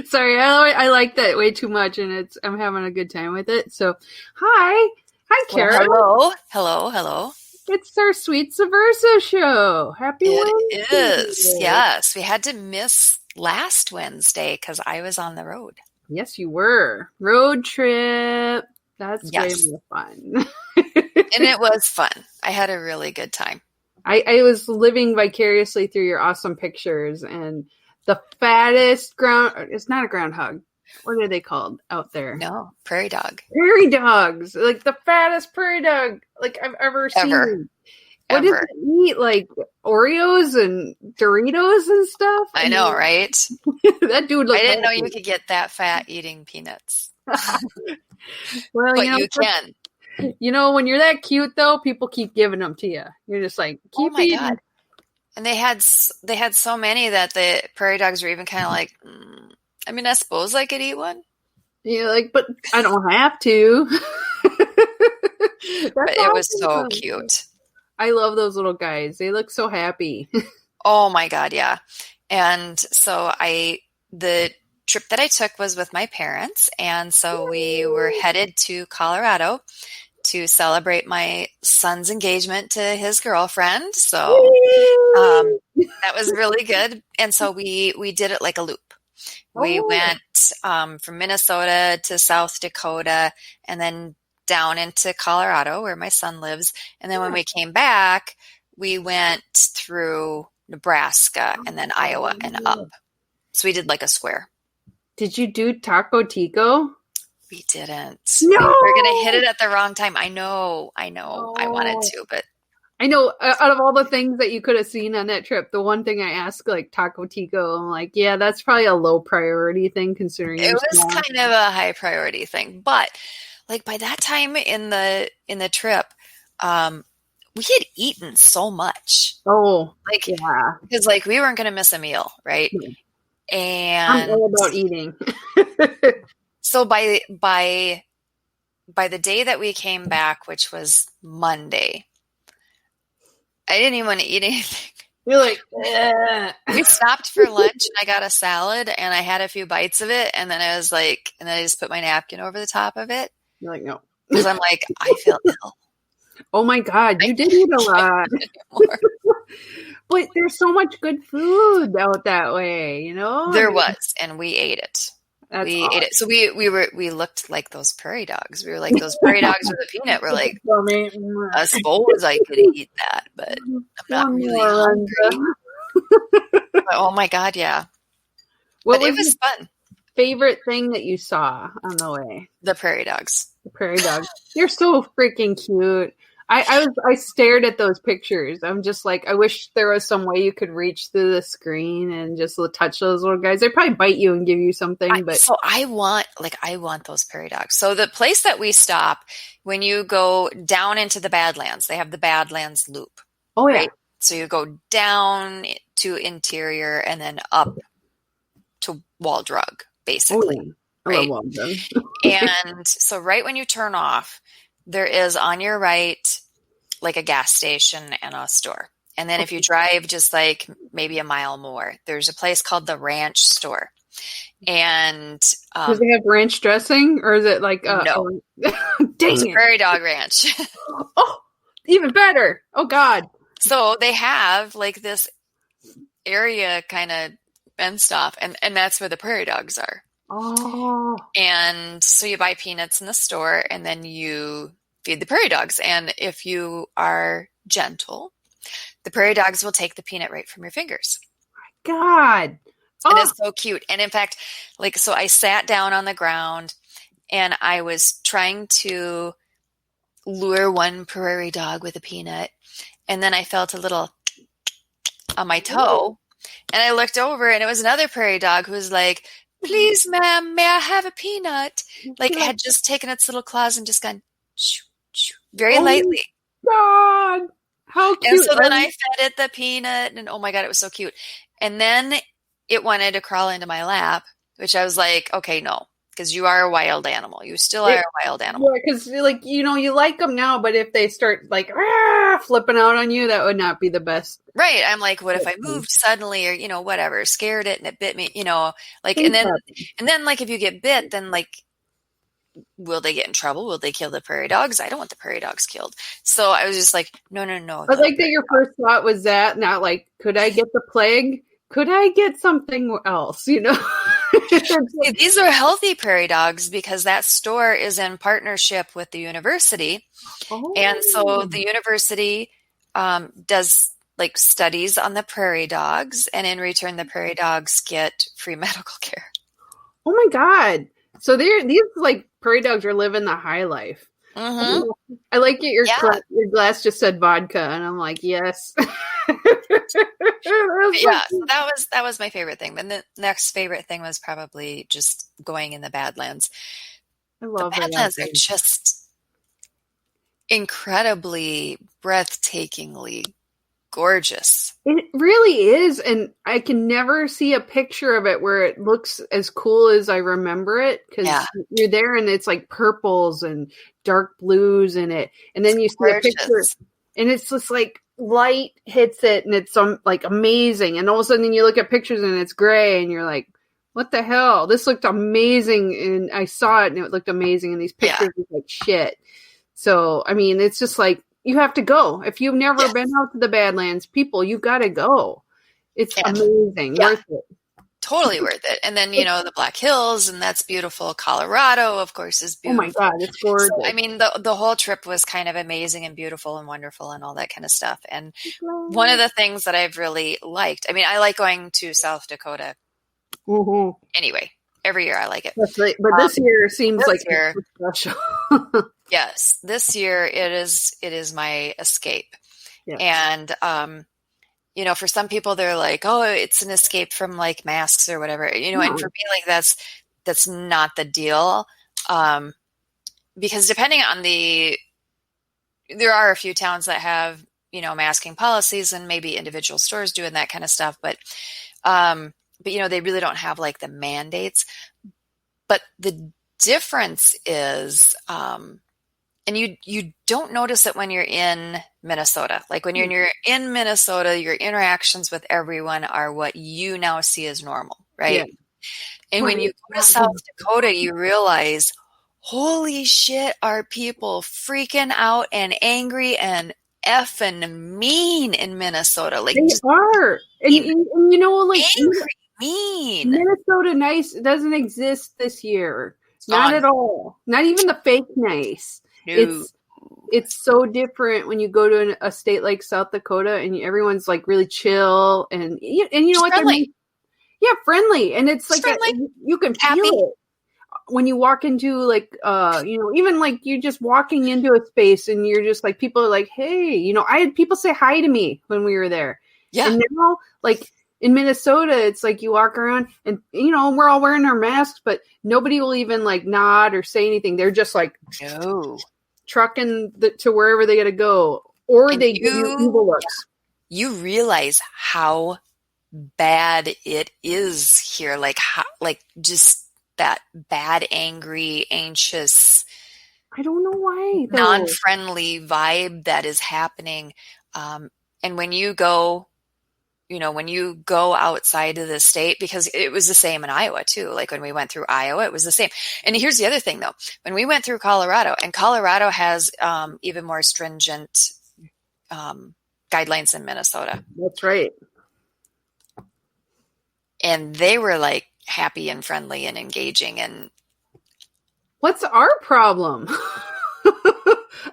Sorry, I like that way too much, and I'm having a good time with it. So, hi, Kara. Well, hello. It's our sweet Subversive show. Happy It is. Wednesday. Yes, we had to miss last Wednesday because I was on the road. Yes, you were. Road trip. That's way Yes. more fun. And it was fun. I had a really good time. I was living vicariously through your awesome pictures, and the fattest it's not a groundhog. What are they called out there? No, prairie dog. Prairie dogs. Like the fattest prairie dog like I've ever seen. What did they eat? Like Oreos and Doritos and stuff? I know, right? That dude looked I didn't know you could get that fat eating peanuts. Well, but you can. You know, when you're that cute, though, people keep giving them to you. You're just like, keep eating. God. And they had so many that the prairie dogs were even kind of like, I mean, I suppose I could eat one. You're like, but I don't have to. But it was so cute. I love those little guys. They look so happy. Oh my God, yeah. And so the trip that I took was with my parents, and so we were headed to Colorado to celebrate my son's engagement to his girlfriend. So that was really good. And so we did it like a loop. We went from Minnesota to South Dakota and then down into Colorado where my son lives. And then when we came back, we went through Nebraska and then Iowa and up. So we did like a square. Did you do Taco Tico? We didn't. No! We're going to hit it at the wrong time. I know. Oh. I wanted to, but. I know, out of all the things that you could have seen on that trip, the one thing I asked, like Taco Tico, I'm like, yeah, that's probably a low priority thing considering it was kind of a high priority thing. But like by that time in the trip, we had eaten so much. Oh, like yeah, because like we weren't going to miss a meal, right? Yeah. And I'm all about eating. So by the day that we came back, which was Monday, I didn't even want to eat anything. You're like, we stopped for lunch and I got a salad and I had a few bites of it. And then I was like, and then I just put my napkin over the top of it. You're like, no. Because I'm like, I feel ill. Oh my God, you did eat a lot. But there's so much good food out that way, you know? There was, and we ate it. We ate it. So we looked like those prairie dogs. We were like those prairie dogs with a peanut. We're like, I suppose I could eat that, but I'm not really hungry. But, oh my God, yeah. But it was fun. Favorite thing that you saw on the way? The prairie dogs. The prairie dogs. You're so freaking cute. I stared at those pictures. I'm just like, I wish there was some way you could reach through the screen and just touch those little guys. They probably bite you and give you something. But so I want those prairie dogs. So the place that we stop, when you go down into the Badlands, they have the Badlands Loop. Oh yeah. Right? So you go down to Interior and then up to Waldrug, basically. Oh, right? Waldrug. And so right when you turn off, there is on your right, like a gas station and a store. And then if you drive just like maybe a mile more, there's a place called the Ranch Store. And does it have ranch dressing or is it like no? It's Prairie Dog Ranch. Oh, even better. Oh God. So they have like this area kind of fenced off, and that's where the prairie dogs are. Oh. And so you buy peanuts in the store and then you feed the prairie dogs. And if you are gentle, the prairie dogs will take the peanut right from your fingers. My God. It is so cute. And in fact, like, so I sat down on the ground and I was trying to lure one prairie dog with a peanut. And then I felt a little on my toe. And I looked over and it was another prairie dog who was like, please, ma'am, may I have a peanut? Like, it had just taken its little claws and just gone shoo, shoo, very lightly. God, how cute. And so then I fed it the peanut, and oh my God, it was so cute. And then it wanted to crawl into my lap, which I was like, okay, no, because you are a wild animal. You still are a wild animal. Yeah, because like you like them now, but if they start like flipping out on you, that would not be the best. Right. I'm like, what if I moved suddenly, or whatever, scared it and it bit me, like, and then like if you get bit, then like, will they get in trouble? Will they kill the prairie dogs? I don't want the prairie dogs killed. So I was just like, no. But like that your first thought was that, not like, could I get the plague? Could I get something else? See, these are healthy prairie dogs because that store is in partnership with the university. Oh. And so the university does like studies on the prairie dogs, and in return, the prairie dogs get free medical care. Oh my God. So these like prairie dogs are living the high life. Mm-hmm. I like it. Your glass just said vodka, and I'm like, yes. Yeah, so that was my favorite thing. Then the next favorite thing was probably just going in the Badlands. I love the Badlands are just incredibly, breathtakingly gorgeous. It really is, and I can never see a picture of it where it looks as cool as I remember it, because you're there and it's like purples and dark blues in it, and then you see a picture and it's just like light hits it and it's like amazing, and all of a sudden you look at pictures and it's gray and you're like, what the hell, this looked amazing, and I saw it and it looked amazing, and these pictures look like shit. So I mean, it's just like, you have to go. If you've never been out to the Badlands, people, you got to go. It's amazing. Worth it. Totally worth it. And then, the Black Hills, and that's beautiful. Colorado, of course, is beautiful. Oh my God, it's gorgeous. So, I mean, the whole trip was kind of amazing and beautiful and wonderful and all that kind of stuff. And one of the things that I've really liked, I mean, I like going to South Dakota. Mm-hmm. Anyway, every year I like it. That's right. But this year seems like special. Yes, this year it is my escape. Yeah. And, for some people they're like, oh, it's an escape from like masks or whatever, and for me, like that's not the deal. Because depending on there are a few towns that have, masking policies, and maybe individual stores doing that kind of stuff. But they really don't have like the mandates. But the difference is, and you don't notice it when you're in Minnesota. Like when you're in Minnesota, your interactions with everyone are what you now see as normal, right? Yeah. And when you go to South Dakota, you realize, holy shit, are people freaking out and angry and effing mean in Minnesota? Like they are. And like angry, mean. Minnesota nice doesn't exist this year. Not at all. Not even the fake nice. No. It's so different when you go to a state like South Dakota, and everyone's like really chill, and you know what? Friendly. Friendly, and it's like you can feel it when you walk into like even like you're just walking into a space, and you're just like, people are like, hey, I had people say hi to me when we were there. Yeah, and now like in Minnesota, it's like you walk around and, we're all wearing our masks, but nobody will even like nod or say anything. They're just like, trucking to wherever they got to go, or they give you evil looks. You realize how bad it is here. Like, just that bad, angry, anxious, I don't know why, non-friendly vibe that is happening. And when you go, outside of the state, because it was the same in Iowa too. Like when we went through Iowa, it was the same. And here's the other thing though, when we went through Colorado, and Colorado has even more stringent guidelines than Minnesota. That's right. And they were like happy and friendly and engaging. And what's our problem?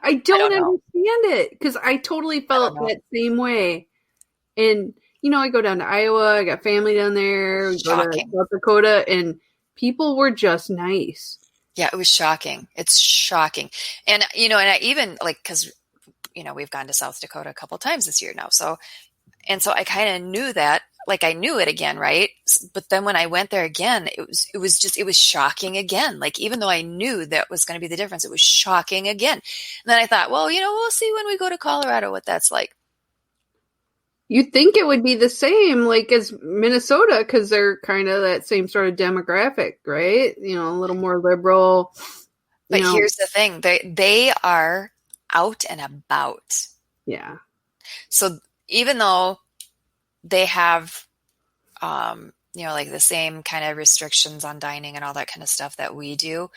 I don't understand it, because I totally felt that same way. And I go down to Iowa. I got family down there. We go to South Dakota, and people were just nice. Yeah, it was shocking. It's shocking. And, and I even like, because, we've gone to South Dakota a couple times this year now. So I kind of knew that, like I knew it again, right? But then when I went there again, it was shocking again. Like, even though I knew that was going to be the difference, it was shocking again. And then I thought, well, we'll see when we go to Colorado what that's like. You'd think it would be the same, like, as Minnesota, because they're kind of that same sort of demographic, right? You know, a little more liberal. But here's the thing. They are out and about. Yeah. So even though they have, like the same kind of restrictions on dining and all that kind of stuff that we do,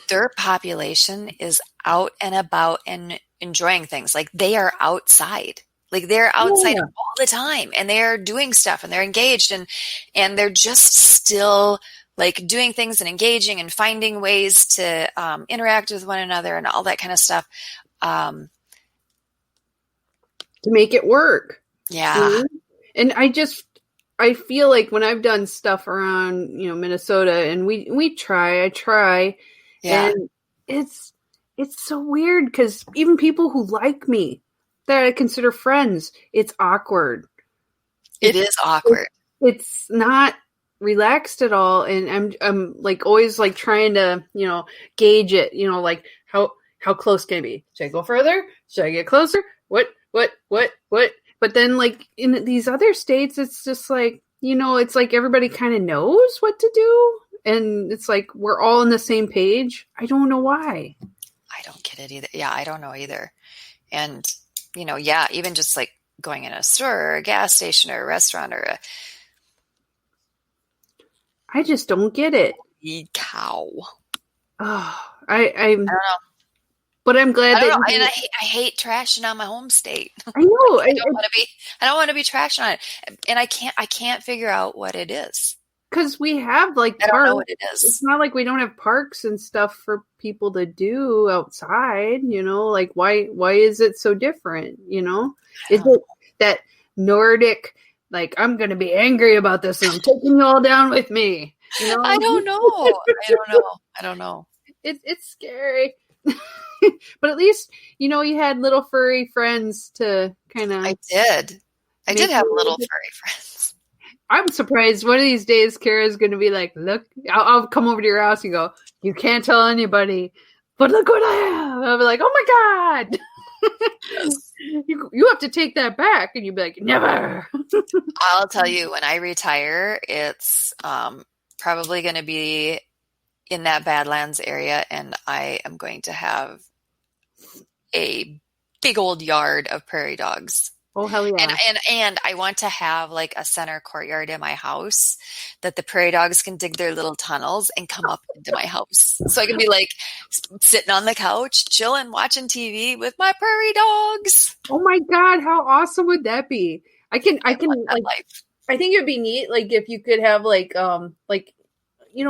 their population is out and about and enjoying things. Like they are outside. Like they're outside all the time, and they're doing stuff, and they're engaged, and they're just still like doing things and engaging and finding ways to interact with one another and all that kind of stuff. To make it work. Yeah. Mm-hmm. And I feel like when I've done stuff around, Minnesota, and I try, yeah. and it's so weird because even people who like me, that I consider friends, it's awkward. It is awkward. It's not relaxed at all, and I'm like always like trying to gauge it. Like how close can I be? Should I go further? Should I get closer? What? But then like in these other states, it's just like it's like everybody kind of knows what to do, and it's like we're all on the same page. I don't know why. I don't get it either. Yeah, I don't know either. And even just like going in a store or a gas station or a restaurant or I just don't get it. Cow. Oh, I don't know. But I'm glad that and I hate trashing on my home state. I know. I don't want to be trashing on it. And I can't figure out what it is. Because we have like parks. I don't know what it is. It's not like we don't have parks and stuff for people to do outside, like why is it so different? Is it that Nordic, like, I'm going to be angry about this and I'm taking you all down with me? I don't know. It's scary. But at least, you had little furry friends to kind of. I did have little furry friends. I'm surprised one of these days Kara's going to be like, look, I'll come over to your house and go, you can't tell anybody, but look what I have. I'll be like, oh my God. Yes. You have to take that back. And you'd be like, never. I'll tell you, when I retire, it's probably going to be in that Badlands area, and I am going to have a big old yard of prairie dogs. Oh, hell yeah. And I want to have like a center courtyard in my house that the prairie dogs can dig their little tunnels and come up into my house. So I can be like sitting on the couch, chilling, watching TV with my prairie dogs. Oh my God. How awesome would that be? I think it'd be neat. Like if you could have like in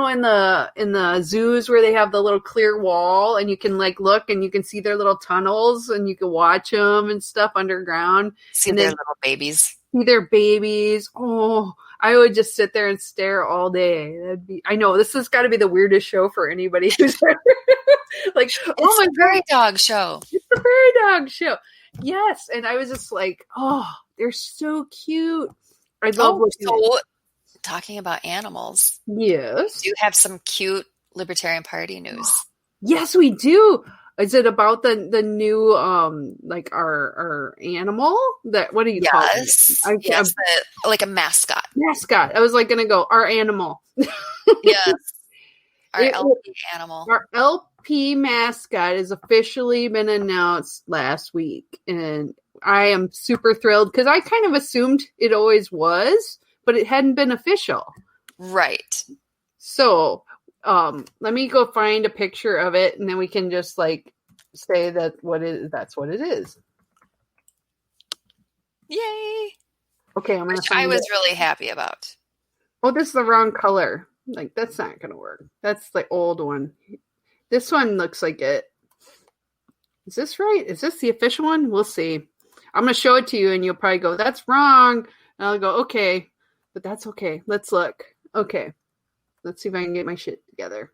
the zoos where they have the little clear wall and you can like look and you can see their little tunnels and you can watch them and stuff underground. See their little babies. See their babies. Oh, I would just sit there and stare all day. I know this has got to be the weirdest show for anybody who's like, oh my prairie dog show. It's the prairie dog show. Yes. And I was just like, oh, they're so cute. I love talking about animals. Yes. Do you have some cute Libertarian Party news? Yes, we do. Is it about the new like our animal? That what do you call it? Yes, like a mascot. Mascot. I was like gonna go our animal. Yes. Our LP animal. Our LP mascot has officially been announced last week, and I am super thrilled because I kind of assumed it always was, but it hadn't been official. Right. So, let me go find a picture of it, and then we can just like say that's what it is. Yay! Okay, I'm gonna. Which I was really happy about. Oh, this is the wrong color. Like that's not gonna work. That's the old one. This one looks like it. Is this right? Is this the official one? We'll see. I'm gonna show it to you, and you'll probably go, "That's wrong." And I'll go, "Okay." But that's okay. Let's look. Okay. Let's see if I can get my shit together.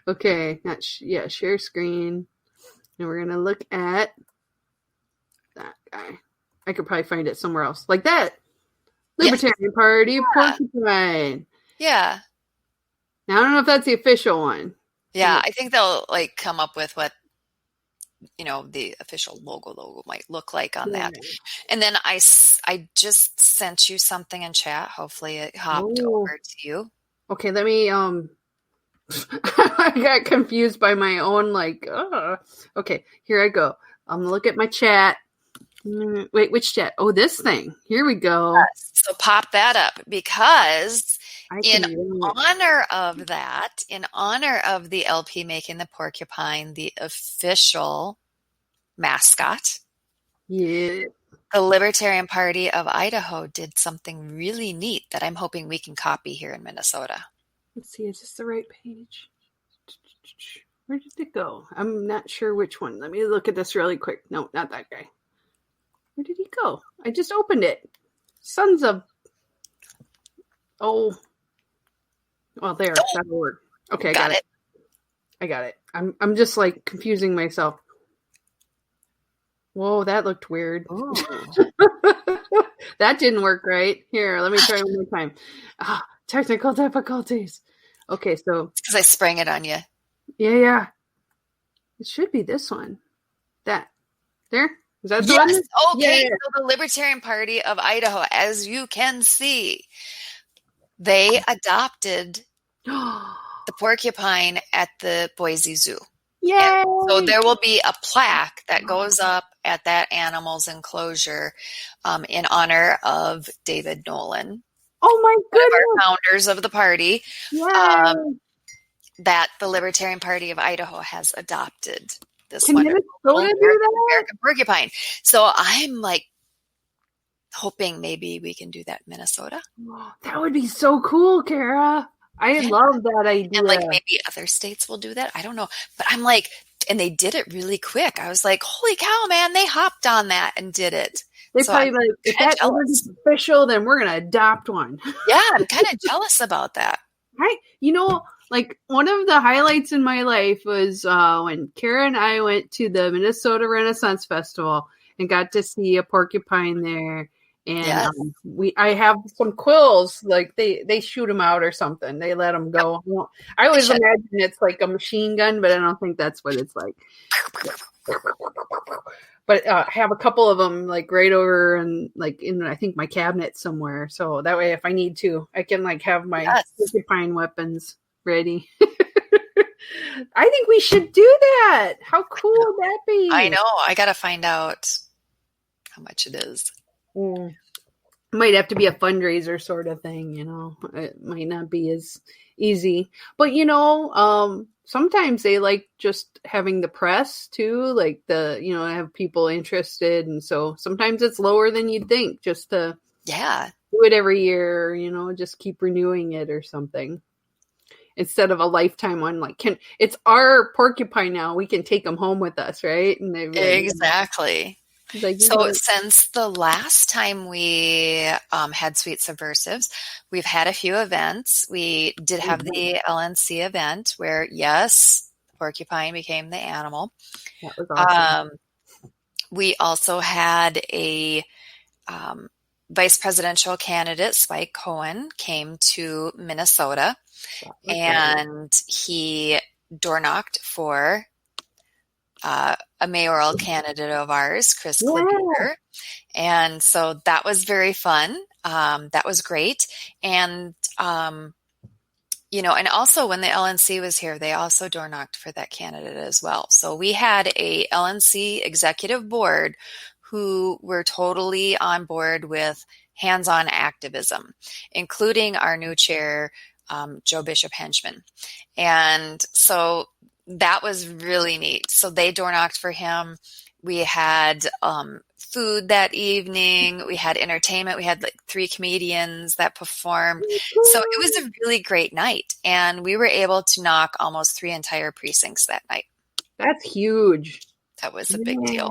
Okay. Share screen. And we're going to look at that guy. I could probably find it somewhere else. Like that. Libertarian Party porcupine. Yeah. Now, I don't know if that's the official one. Yeah. I think they'll like come up with what the official logo might look like on Yeah. that. And then I just sent you something in chat. Hopefully it hopped Oh. over to you. Okay, let me I got confused by my own okay, here I go. Look at my chat. Wait, which chat? Oh, this thing. Here we go. Yes. So pop that up, because I in can honor of that, in honor of the LP making the porcupine the official mascot, yeah. the Libertarian Party of Idaho did something really neat that I'm hoping we can copy here in Minnesota. Let's see, is this the right page? Where did it go? I'm not sure which one. Let me look at this really quick. No, not that guy. Where did he go? I just opened it. Sons of... Oh. Well, there. That'll work. Okay, I got it. I got it. I'm just like confusing myself. Whoa, that looked weird. That didn't work right. Here, let me try one more time. Technical difficulties. Okay, so... It's because I sprang it on you. Yeah. It should be this one. That. There? Is that the one? Okay, yeah. So the Libertarian Party of Idaho, as you can see, they adopted the porcupine at the Boise Zoo. Yay! And so there will be a plaque that goes up at that animal's enclosure in honor of David Nolan. Oh my goodness! One of our founders of the party. That the Libertarian Party of Idaho has adopted this Can Minnesota do that? American porcupine. So I'm like hoping maybe we can do that in Minnesota. That would be so cool, Kara. I love that idea. And like maybe other states will do that. I don't know. But I'm like, and they did it really quick. I was like, holy cow, man, they hopped on that and did it. They probably like, if that is official, then we're going to adopt one. Yeah, I'm kind of jealous about that. Like one of the highlights in my life was when Kara and I went to the Minnesota Renaissance Festival and got to see a porcupine there. And I have some quills, like they shoot them out or something. They let them go. I always imagine it's like a machine gun, but I don't think that's what it's like. But I have a couple of them like right over and like in I think my cabinet somewhere. So that way, if I need to, I can like have my porcupine weapons ready. I think we should do that. How cool would that be? I know. I got to find out how much it is. It might have to be a fundraiser sort of thing, It might not be as easy. But, sometimes they like just having the press too, like have people interested. And so sometimes it's lower than you'd think just to do it every year, just keep renewing it or something. Instead of a lifetime one, it's our porcupine now. We can take them home with us, right? And exactly. So since the last time we had Sweet Subversives, we've had a few events. We did have the LNC event where, yes, porcupine became the animal. That was awesome. We also had a vice presidential candidate, Spike Cohen, came to Minnesota, and he door knocked for a mayoral candidate of ours, Chris Klebier. And so that was very fun. That was great. And, and also when the LNC was here, they also door knocked for that candidate as well. So we had a LNC executive board who were totally on board with hands-on activism, including our new chair, Joe Bishop Henchman. And so that was really neat. So they door knocked for him. We had food that evening. We had entertainment. We had like 3 comedians that performed. So it was a really great night. And we were able to knock almost 3 entire precincts that night. That's huge. That was a big deal.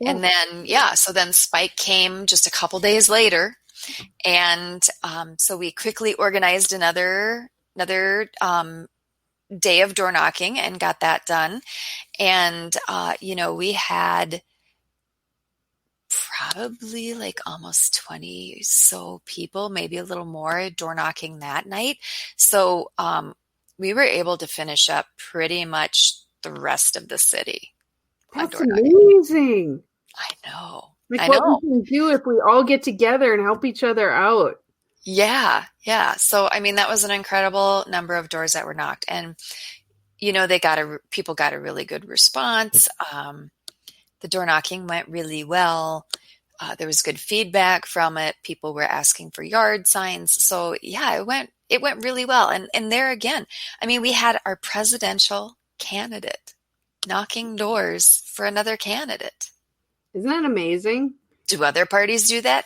And then, so then Spike came just a couple days later. And so we quickly organized another day of door knocking and got that done. And, we had probably like almost 20 so people, maybe a little more door knocking that night. So we were able to finish up pretty much the rest of the city. on That's door knocking. amazing. I know. Like I what know. we can do if we all get together and help each other out. Yeah. Yeah. So, I mean, that was an incredible number of doors that were knocked. And, people got a really good response. The door knocking went really well. There was good feedback from it. People were asking for yard signs. So yeah, it went really well. And there again, I mean, we had our presidential candidate knocking doors for another candidate. Isn't that amazing? Do other parties do that?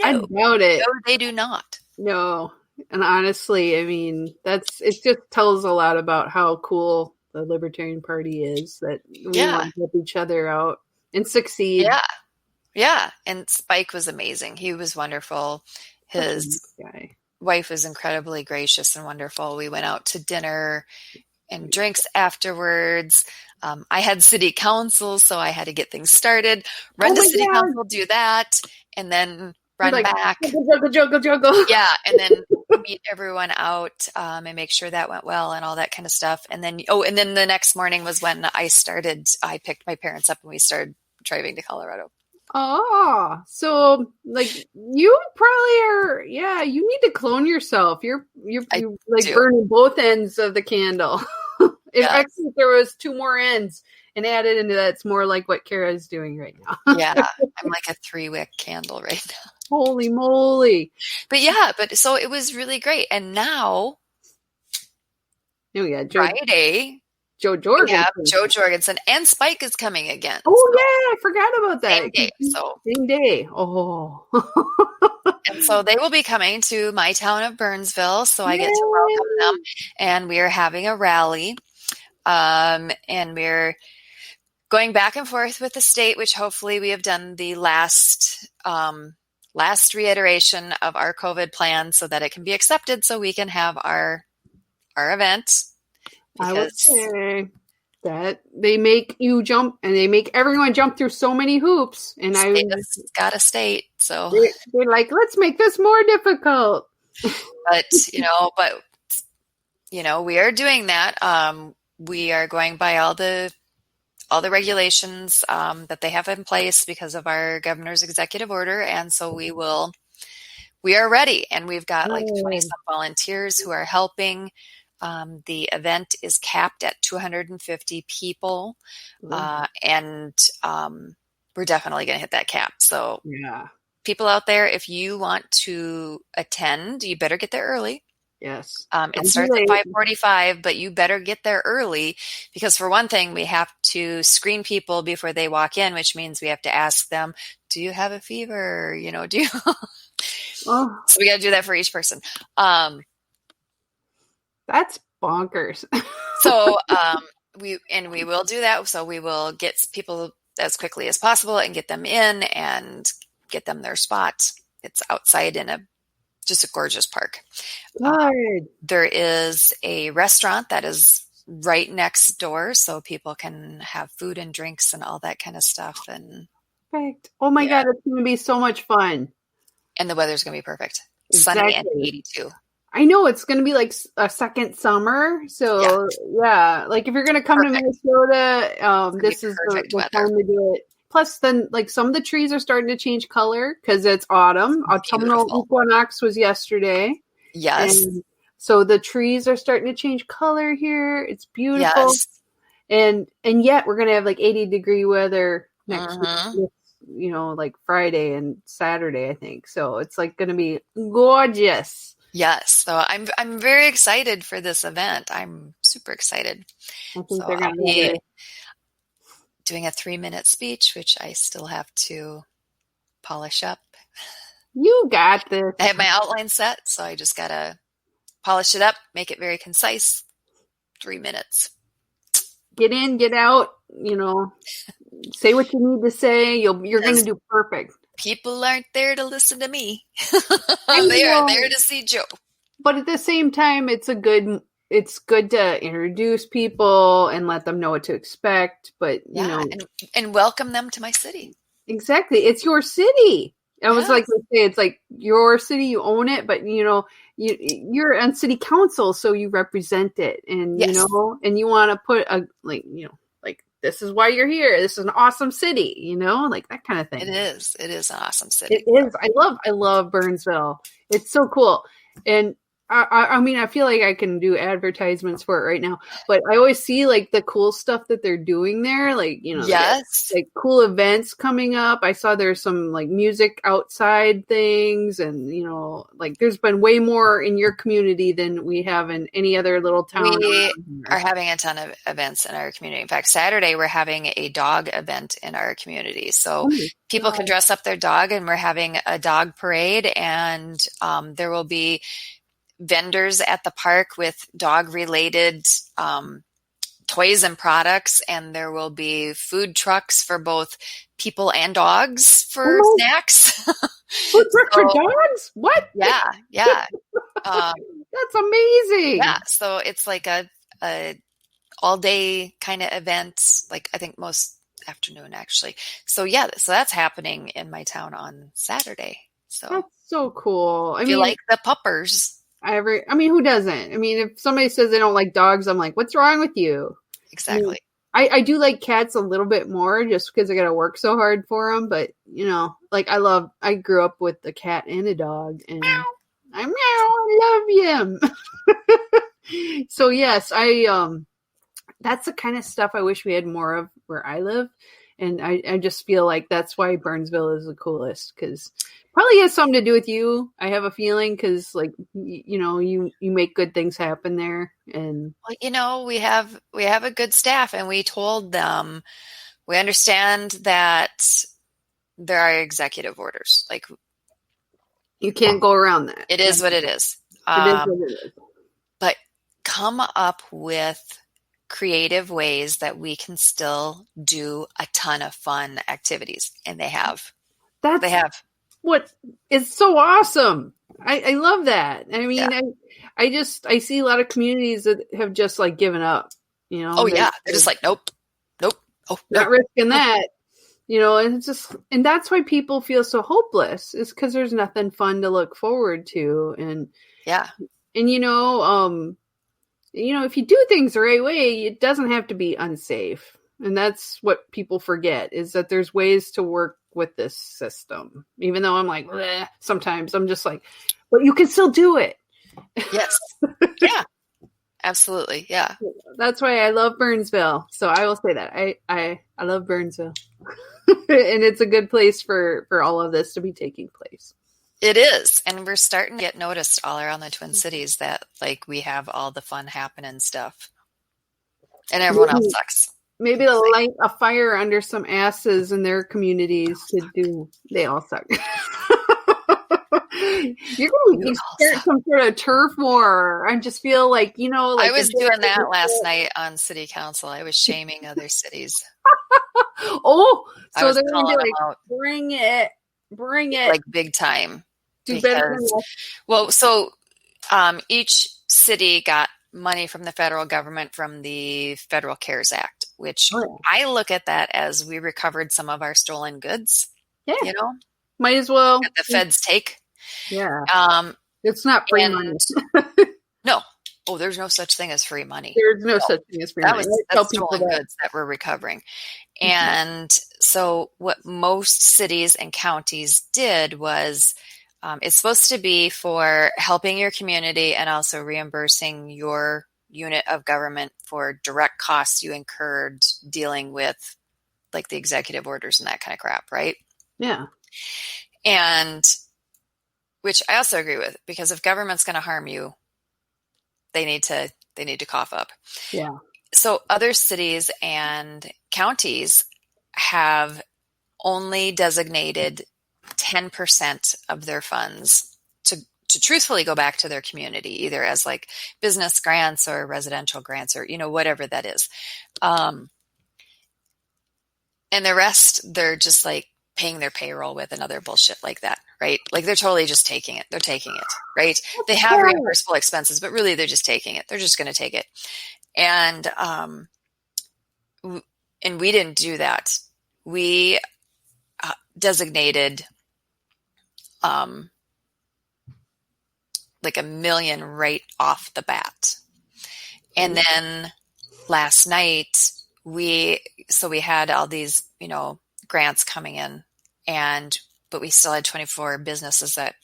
I No. doubt it. No, they do not. No. And honestly, I mean, it just tells a lot about how cool the Libertarian Party is, that we want to help each other out and succeed. Yeah. Yeah. And Spike was amazing. He was wonderful. His guy. Wife was incredibly gracious and wonderful. We went out to dinner and drinks afterwards. I had city council, so I had to get things started, run to city council, do that, and then run back. Juggle. Yeah, and then meet everyone out and make sure that went well and all that kind of stuff. And then, the next morning was when I picked my parents up and we started driving to Colorado. Oh, so like you probably are. Yeah, you need to clone yourself. You're like burning both ends of the candle. Actually, there was 2 more ends and added into that. It's more like what Kara is doing right now. Yeah, I'm like a 3-wick candle right now. Holy moly! But so it was really great. And now, Friday. Joe Jorgensen. Yeah, Joe Jorgensen and Spike is coming again. Oh yeah, I forgot about that. Same day. Oh. And so they will be coming to my town of Burnsville. So I get to welcome them, and we are having a rally. And we're going back and forth with the state, which hopefully we have done the last reiteration of our COVID plan so that it can be accepted, so we can have our event. I would say that they make you jump, and they make everyone jump through so many hoops. And I got a state, so they're like, let's make this more difficult. But we are doing that. We are going by all the regulations that they have in place because of our governor's executive order, and so we are ready, and we've got like 20 some volunteers who are helping. The event is capped at 250 people, and we're definitely going to hit that cap. So people out there, if you want to attend, you better get there early. Yes. It starts at 5:45, but you better get there early because, for one thing, we have to screen people before they walk in, which means we have to ask them, do you have a fever? Do you? So we got to do that for each person. That's bonkers. So we will do that. So we will get people as quickly as possible and get them in and get them their spot. It's outside in just a gorgeous park. There is a restaurant that is right next door, so people can have food and drinks and all that kind of stuff. And perfect. Oh my God, it's going to be so much fun. And the weather's going to be perfect. Sunny and 82. I know it's going to be like a second summer. So like if you're going to come to Minnesota, this is the time to do it. Plus, then like some of the trees are starting to change color because it's autumn. Autumnal equinox was yesterday. Yes. And so the trees are starting to change color here. It's beautiful. Yes. And yet we're going to have like 80-degree weather next week. Like Friday and Saturday, I think. So it's like going to be gorgeous. Yes. So I'm very excited for this event. I'm super excited. I think they're going to be doing a 3-minute speech, which I still have to polish up. You got this. I have my outline set, so I just got to polish it up, make it very concise. 3 minutes. Get in, get out, say what you need to say. You're going to do perfect. People aren't there to listen to me. They are there to see Joe. But at the same time, it's good to introduce people and let them know what to expect. But and welcome them to my city. Exactly, it's your city. I was like, it's like your city. You own it, but you're on city council, so you represent it, and and you want to put this is why you're here. This is an awesome city, like that kind of thing. It is. It is an awesome city. It is. I love Burnsville. It's so cool. And I mean, I feel like I can do advertisements for it right now, but I always see like the cool stuff that they're doing there. Like, yes, like cool events coming up. I saw there's some like music outside things, and like there's been way more in your community than we have in any other little town. We are having a ton of events in our community. In fact, Saturday we're having a dog event in our community. So people can dress up their dog, and we're having a dog parade, and there will be vendors at the park with dog related toys and products, and there will be food trucks for both people and dogs for snacks. Food truck for dogs? What? Yeah. That's amazing. Yeah, so it's like a all day kind of event, like I think most afternoon actually. So so that's happening in my town on Saturday. So that's so cool. I mean, like the puppers. Who doesn't? I mean, if somebody says they don't like dogs, I'm like, what's wrong with you? Exactly. I do like cats a little bit more just because I got to work so hard for them. But, like I grew up with a cat and a dog, and I love him. So yes, that's the kind of stuff I wish we had more of where I live. And I just feel like that's why Burnsville is the coolest, because probably has something to do with you. I have a feeling, because like, you make good things happen there. And we have a good staff, and we told them, we understand that there are executive orders. Like, you can't go around that. It is what it is. It is what it is. But come up with creative ways that we can still do a ton of fun activities. And they have. They have. What is so awesome. I love that. I mean, I see a lot of communities that have just like given up, They're just like, nope. Oh, not risking that, and it's just, and that's why people feel so hopeless, is because there's nothing fun to look forward to. And if you do things the right way, it doesn't have to be unsafe. And that's what people forget, is that there's ways to work with this system. Even though I'm like, bleh, sometimes I'm just like, but you can still do it. Yes. Yeah. Absolutely. Yeah. That's why I love Burnsville. So I will say that I love Burnsville. And it's a good place for all of this to be taking place. It is. And we're starting to get noticed all around the Twin Cities that like we have all the fun happening stuff. And everyone else sucks. Maybe to light a fire under some asses in their communities they all suck. You're going to start some sort of turf war. I just feel like, I was doing that last night on city council. I was shaming other cities. So they're going to be like, bring it. Like big time. Each city got money from the federal government from the Federal CARES Act, which I look at that as we recovered some of our stolen goods. Yeah. Might as well. That the feds take. Yeah. It's not free money. No. Oh, there's no such thing as free money. There's no such thing as free money. That's stolen goods that we're recovering. And so what most cities and counties did was, it's supposed to be for helping your community and also reimbursing your unit of government for direct costs you incurred dealing with like the executive orders and that kind of crap, right? Yeah. And which I also agree with, because if government's going to harm you, they need to cough up. Yeah. So other cities and counties have only designated 10% of their funds to truthfully go back to their community, either as like business grants or residential grants or, whatever that is. And the rest, they're just like paying their payroll with and other bullshit like that, right? Like they're totally just taking it. They're taking it, right? They have reimbursable expenses, but really they're just taking it. They're just going to take it. And we didn't do that. We designated like $1 million right off the bat. And then last night we had all these, grants coming in, but we still had 24 businesses that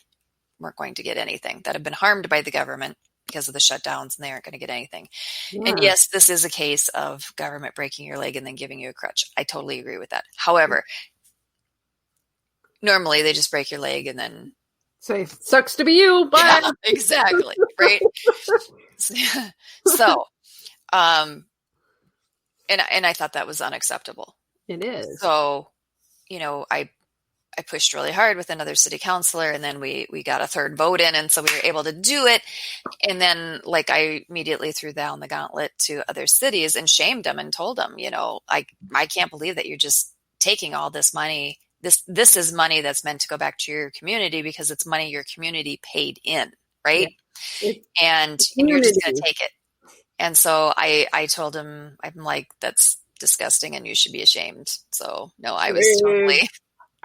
weren't going to get anything, that have been harmed by the government because of the shutdowns, and they aren't going to get anything. Yeah. And yes, this is a case of government breaking your leg and then giving you a crutch. I totally agree with that. However, normally they just break your leg and then say, sucks to be you, but yeah, exactly. Right. So, and I thought that was unacceptable. It is. So, I pushed really hard with another city councilor, and then we got a third vote in, and so we were able to do it. And then, I immediately threw down the gauntlet to other cities and shamed them and told them, I can't believe that you're just taking all this money. This is money that's meant to go back to your community because it's money your community paid in, right? Yeah. And you're just going to take it. And so I told him, I'm like, that's disgusting, and you should be ashamed. So no, I was totally.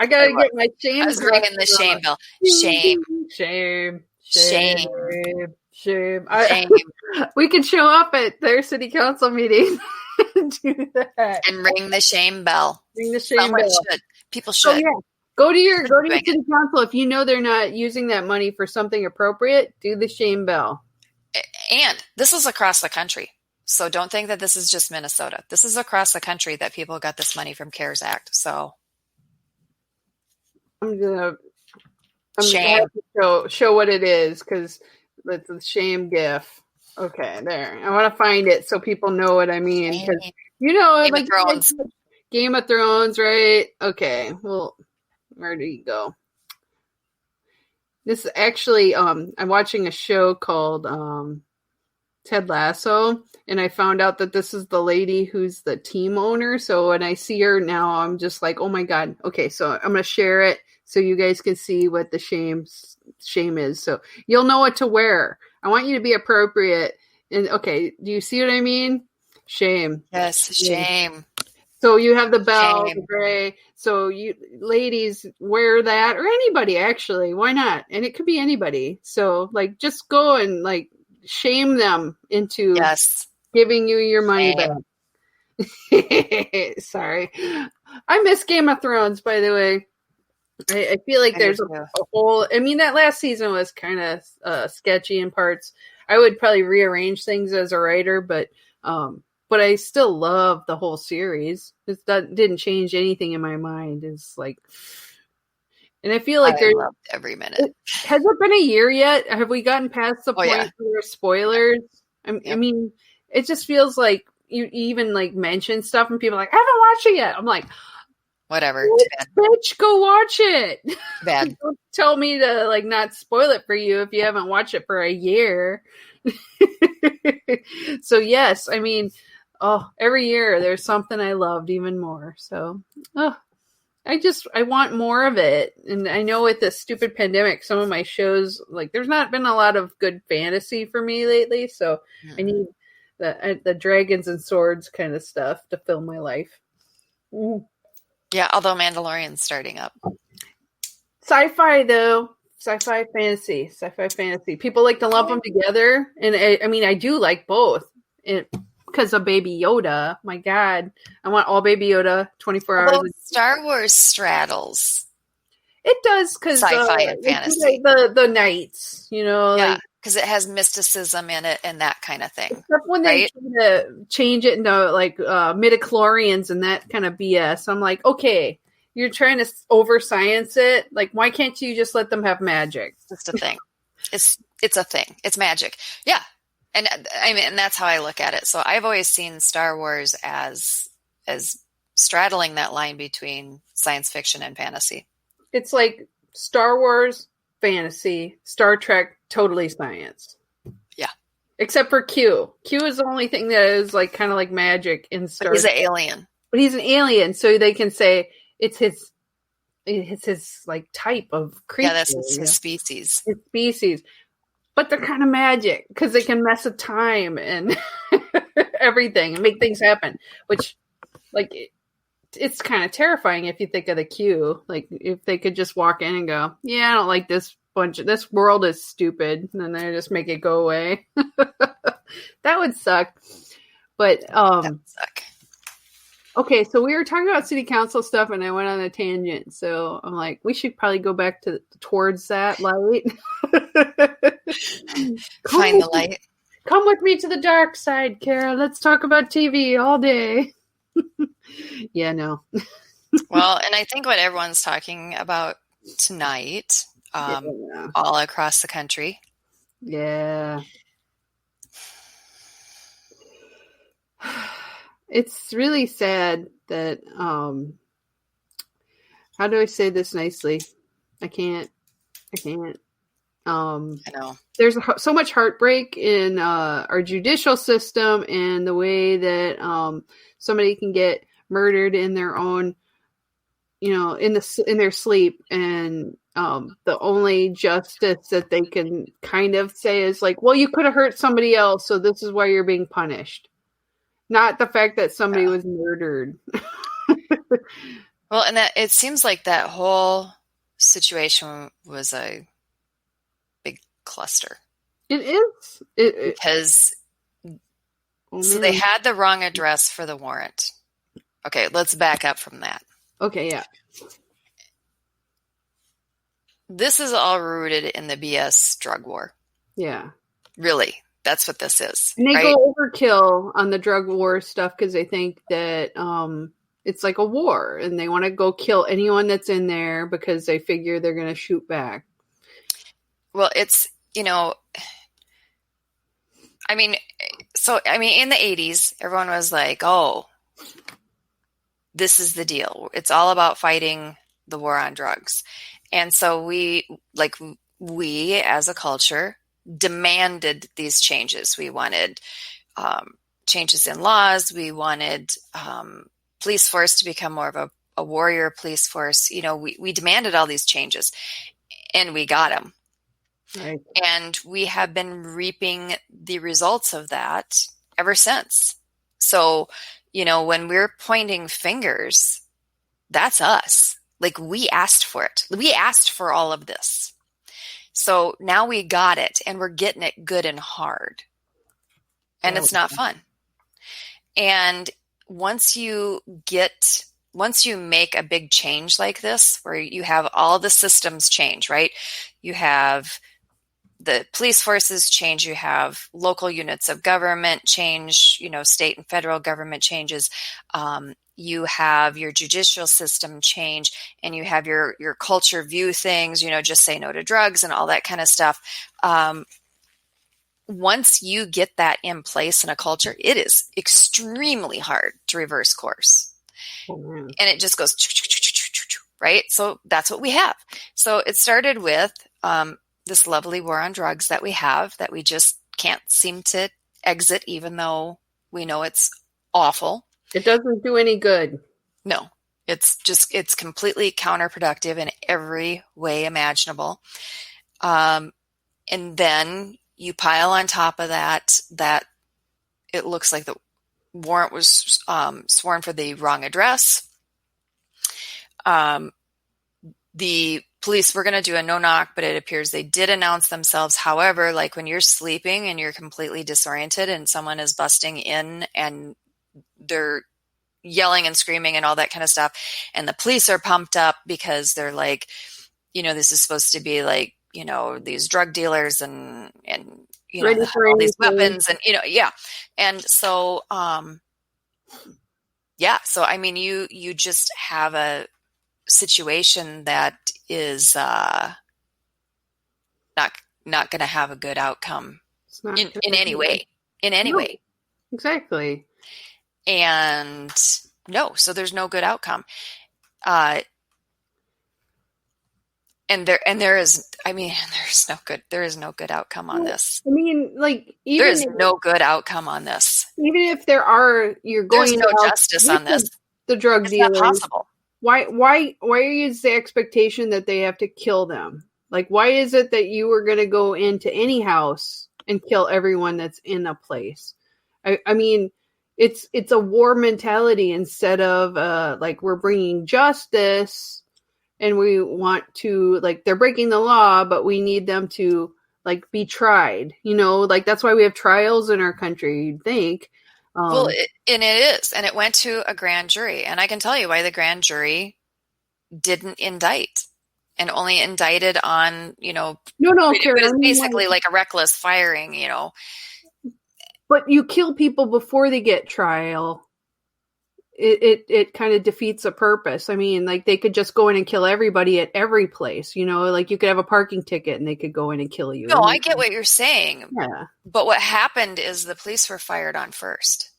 I gotta get my shame. I was ringing the shame bell. Shame. We could show up at their city council meeting and do that. And ring the shame bell. Ring the shame bell. People should. Oh, yeah. Go to your city council. If you know they're not using that money for something appropriate, do the shame bell. And this is across the country. So don't think that this is just Minnesota. This is across the country that people got this money from CARES Act. So I'm gonna have to show what it is, because it's a shame gif. Okay, there. I want to find it so people know what I mean. Because Game of Thrones, right? Okay. Well, where do you go? This is actually I'm watching a show called Ted Lasso, and I found out that this is the lady who's the team owner. So when I see her now, I'm just like, oh my God. Okay, so I'm gonna share it so you guys can see what the shame is. So you'll know what to wear. I want you to be appropriate. And okay, do you see what I mean? Shame. Yes, shame. So you have the bell, the gray. So you ladies wear that, or anybody actually. Why not? And it could be anybody. So just go and shame them into giving you your money back. Sorry. I miss Game of Thrones, by the way. I feel like there's a whole, that last season was kind of sketchy in parts. I would probably rearrange things as a writer, but I still love the whole series. That didn't change anything in my mind. It's and I feel like I loved every minute. Has it been a year yet? Have we gotten past the point where there's spoilers? I mean, it just feels like you even mention stuff and people are like, I haven't watched it yet. I'm like, whatever. Bitch, go watch it. Bad. Don't tell me to not spoil it for you if you haven't watched it for a year. So yes, every year there's something I loved even more. So, I want more of it. And I know with this stupid pandemic, some of my shows, there's not been a lot of good fantasy for me lately. So I need the dragons and swords kind of stuff to fill my life. Yeah, although Mandalorian's starting up. Sci-fi, though. Sci-fi fantasy. People like to lump them together. And I do like both. Because of Baby Yoda. My God. I want all Baby Yoda 24 hours. Star Wars straddles. It does, because sci-fi and fantasy. The knights, because it has mysticism in it and that kind of thing. Except when they try to change it into midichlorians and that kind of BS. I'm like, okay, you're trying to over science it. Why can't you just let them have magic? It's a thing. It's a thing. It's magic. Yeah. And and that's how I look at it. So I've always seen Star Wars as straddling that line between science fiction and fantasy. It's like Star Wars, fantasy, Star Trek, totally science. Yeah. Except for Q. Q is the only thing that is kind of like magic in Star Trek. He's an alien. But he's an alien, so they can say it's his type of creature. Yeah, that's his species. His species. But they're kind of magic because they can mess with time and everything and make things happen, which it's kind of terrifying if you think of the Q. If they could just walk in and go, yeah, I don't like this this world is stupid, and then they just make it go away. That would suck. But that would suck. Okay, so we were talking about city council stuff, and I went on a tangent. So I'm like, we should probably go back towards that light. Find the light. Come with me to the dark side, Kara. Let's talk about TV all day. Yeah, no. Well, and I think what everyone's talking about tonight, all across the country. Yeah. It's really sad that, how do I say this nicely? I can't. I know. There's so much heartbreak in our judicial system and the way that somebody can get murdered in their own, in their sleep, and the only justice that they can kind of say is like, well, you could have hurt somebody else, so this is why you're being punished. Not the fact that somebody was murdered. Well, and that it seems like that whole situation was a big cluster. It is. Because so they had the wrong address for the warrant. Okay, let's back up from that. Okay, yeah. This is all rooted in the BS drug war. Yeah. Really. That's what this is. And they go overkill on the drug war stuff because they think that it's like a war and they want to go kill anyone that's in there because they figure they're going to shoot back. Well, it's, in the 80s, everyone was like, oh, this is the deal. It's all about fighting the war on drugs. And so we as a culture demanded these changes. We wanted changes in laws. We wanted police force to become more of a warrior police force. We demanded all these changes, and we got them. Right. And we have been reaping the results of that ever since. So, when we're pointing fingers, that's us. Like, we asked for it. We asked for all of this. So now we got it, and we're getting it good and hard. And it's not fun. And once you make a big change like this, where you have all the systems change, right? You have the police forces change, you have local units of government change, state and federal government changes. You have your judicial system change, and you have your culture view things, just say no to drugs and all that kind of stuff. Once you get that in place in a culture, it is extremely hard to reverse course. And it just goes, right? So that's what we have. So it started with this lovely war on drugs that we have that we just can't seem to exit, even though we know it's awful. It doesn't do any good. No, it's completely counterproductive in every way imaginable. And then you pile on top of that it looks like the warrant was sworn for the wrong address. The police were going to do a no-knock, but it appears they did announce themselves. However, like when you're sleeping and you're completely disoriented and someone is busting in and they're yelling and screaming and all that kind of stuff, and the police are pumped up because they're like, this is supposed to be like, these drug dealers and all these weapons and, And so, so, you just have a situation that is not going to have a good outcome in any way, Exactly. And so there's no good outcome. There is no good outcome on this. There is no good outcome on this. Even if there's no justice on this. The drug dealers. It's not possible. Why is the expectation that they have to kill them? Like, why is it that you were going to go into any house and kill everyone that's in a place? It's a war mentality instead of we're bringing justice and we want to, they're breaking the law, but we need them to be tried. That's why we have trials in our country, you'd think. Well, and it is. And it went to a grand jury. And I can tell you why the grand jury didn't indict and only indicted on, no, it was Karen, basically like a reckless firing, But you kill people before they get trial. It kind of defeats the purpose. I mean, like they could just go in and kill everybody at every place, like you could have a parking ticket and they could go in and kill you. No, I get what you're saying. Yeah. But what happened is the police were fired on first.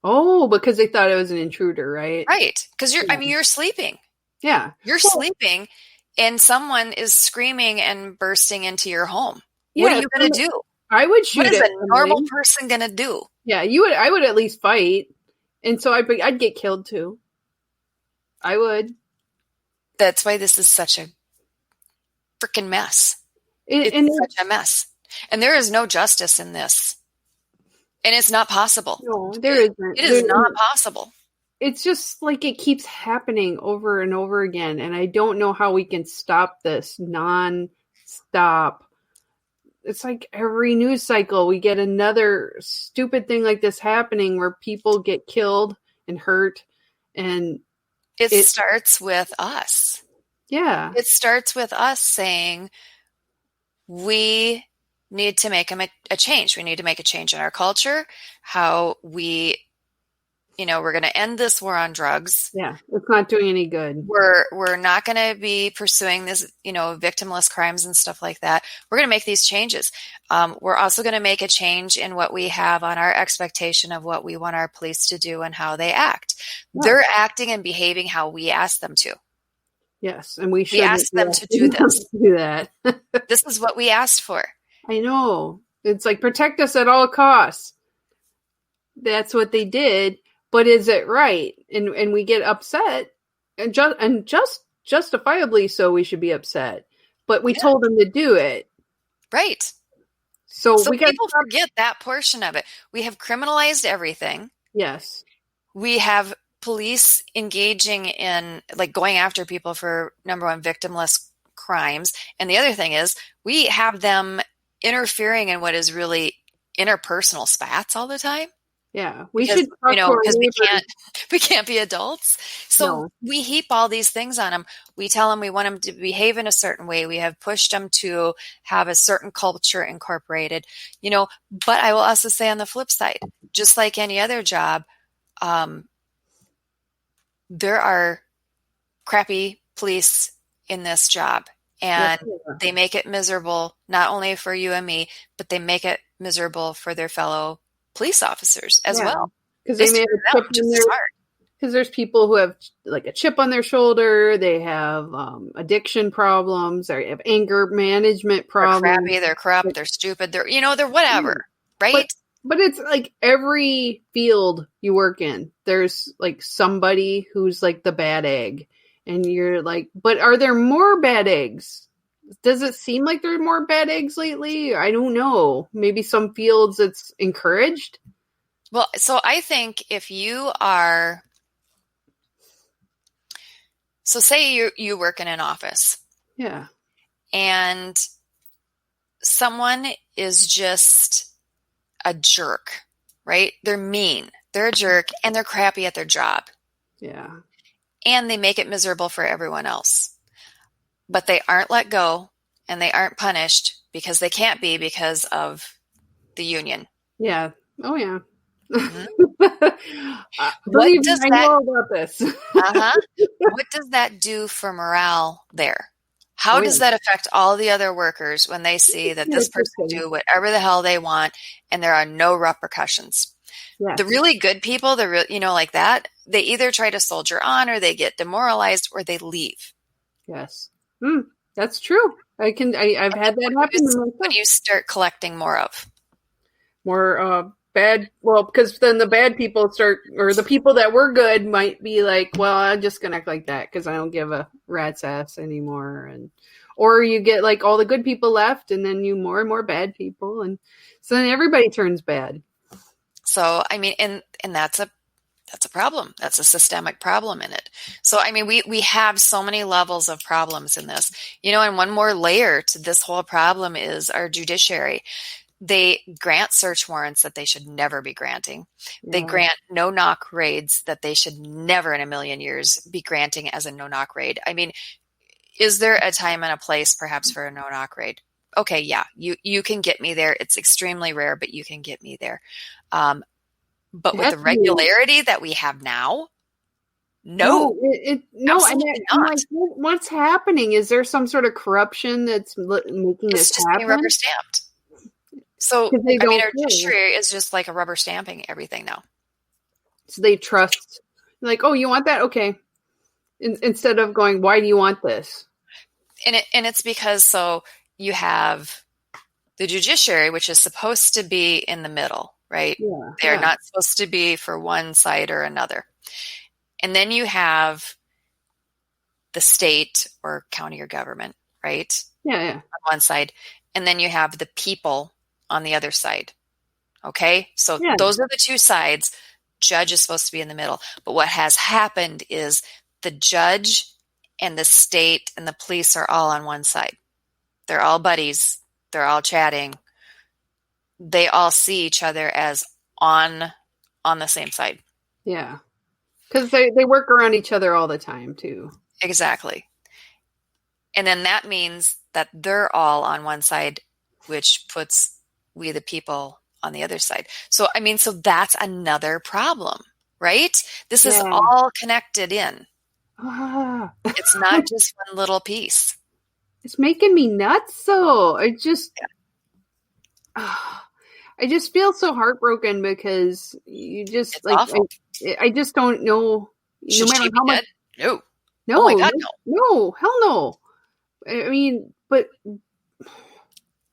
Oh, because they thought it was an intruder, right? Right. Because you're sleeping. Yeah. You're sleeping and someone is screaming and bursting into your home. What are you going to do? I would shoot. What is a normal person going to do? Yeah, I would at least fight. And so I'd get killed too. I would. That's why this is such a freaking mess. It's such a mess. And there is no justice in this. And it's not possible. No, there isn't. It is not possible. It's just like it keeps happening over and over again. And I don't know how we can stop this non-stop. It's like every news cycle, we get another stupid thing like this happening where people get killed and hurt. And it starts with us. Yeah. It starts with us saying, we need to make a change. We need to make a change in our culture, how we're going to end this war on drugs. Yeah, it's not doing any good. We're not going to be pursuing this, victimless crimes and stuff like that. We're going to make these changes. We're also going to make a change in what we have on our expectation of what we want our police to do and how they act. Yeah. They're acting and behaving how we ask them to. Yes, and we asked them to do this. Do that. This is what we asked for. I know. It's like protect us at all costs. That's what they did. But is it right? And we get upset, and justifiably so. We should be upset. But we told them to do it, right? So we people forget that portion of it. We have criminalized everything. Yes, we have police engaging in going after people for number one, victimless crimes, and the other thing is we have them interfering in what is really interpersonal spats all the time. Yeah, we should, because we can't be adults. So we heap all these things on them. We tell them we want them to behave in a certain way. We have pushed them to have a certain culture incorporated, but I will also say on the flip side, just like any other job, there are crappy police in this job, and they make it miserable, not only for you and me, but they make it miserable for their fellow police officers as well. Because they may have a chip in their, because there's people who have like a chip on their shoulder. They have addiction problems. They have anger management problems. They're crappy. They're corrupt. They're stupid. They're they're whatever, right? But it's like every field you work in, there's like somebody who's like the bad egg, and you're like, but are there more bad eggs? Does it seem like there are more bad eggs lately? I don't know. Maybe some fields it's encouraged. Well, so I think if you are, so say you work in an office. Yeah. And someone is just a jerk, right? They're mean. They're a jerk and they're crappy at their job. Yeah. And they make it miserable for everyone else. But they aren't let go and they aren't punished because they can't be because of the union. Yeah. Oh, yeah. Mm-hmm. Believe me, I know about this. What does that do for morale there? How does that affect all the other workers when they see that this person do whatever the hell they want and there are no repercussions? Yes. The really good people, like that, they either try to soldier on or they get demoralized or they leave. Yes. That's true. I've had that happen. What do you start collecting more of? More bad. Well, because then the bad people start, or the people that were good might be like, well, I'm just gonna act like that because I don't give a rat's ass anymore, or you get like all the good people left, and then more and more bad people, and so then everybody turns bad. So I mean, and that's a problem. That's a systemic problem in it. So, I mean, we have so many levels of problems in this, and one more layer to this whole problem is our judiciary. They grant search warrants that they should never be granting. They Yeah. grant no-knock raids that they should never in a million years be granting as a no-knock raid. I mean, is there a time and a place perhaps for a no-knock raid? Okay, yeah, you can get me there. It's extremely rare, but you can get me there. But with the regularity that we have now, no, absolutely I'm not. like, what's happening? Is there some sort of corruption that's making It's this just happen? being rubber stamped. So, I mean, our judiciary is just like a rubber stamping everything now. So they trust, like, oh, you want that? Okay. Instead of going, why do you want this? And it's because, so you have the judiciary, which is supposed to be in the middle, right? Yeah, They're not supposed to be for one side or another. And then you have the state or county or government, right? Yeah. On one side. And then you have the people on the other side. Okay? So those are the two sides. Judge is supposed to be in the middle. But what has happened is the judge and the state and the police are all on one side. They're all buddies. They're all chatting. They all see each other as on the same side. Yeah. Because they work around each other all the time, too. Exactly. And then that means that they're all on one side, which puts we the people on the other side. So, I mean, so that's another problem, right? This is all connected in. It's not just one little piece. It's making me nuts, though. I just feel so heartbroken because you just it's awful. I just don't know. Should she be dead? No. No. Oh my God, no. No. Hell no. I mean, but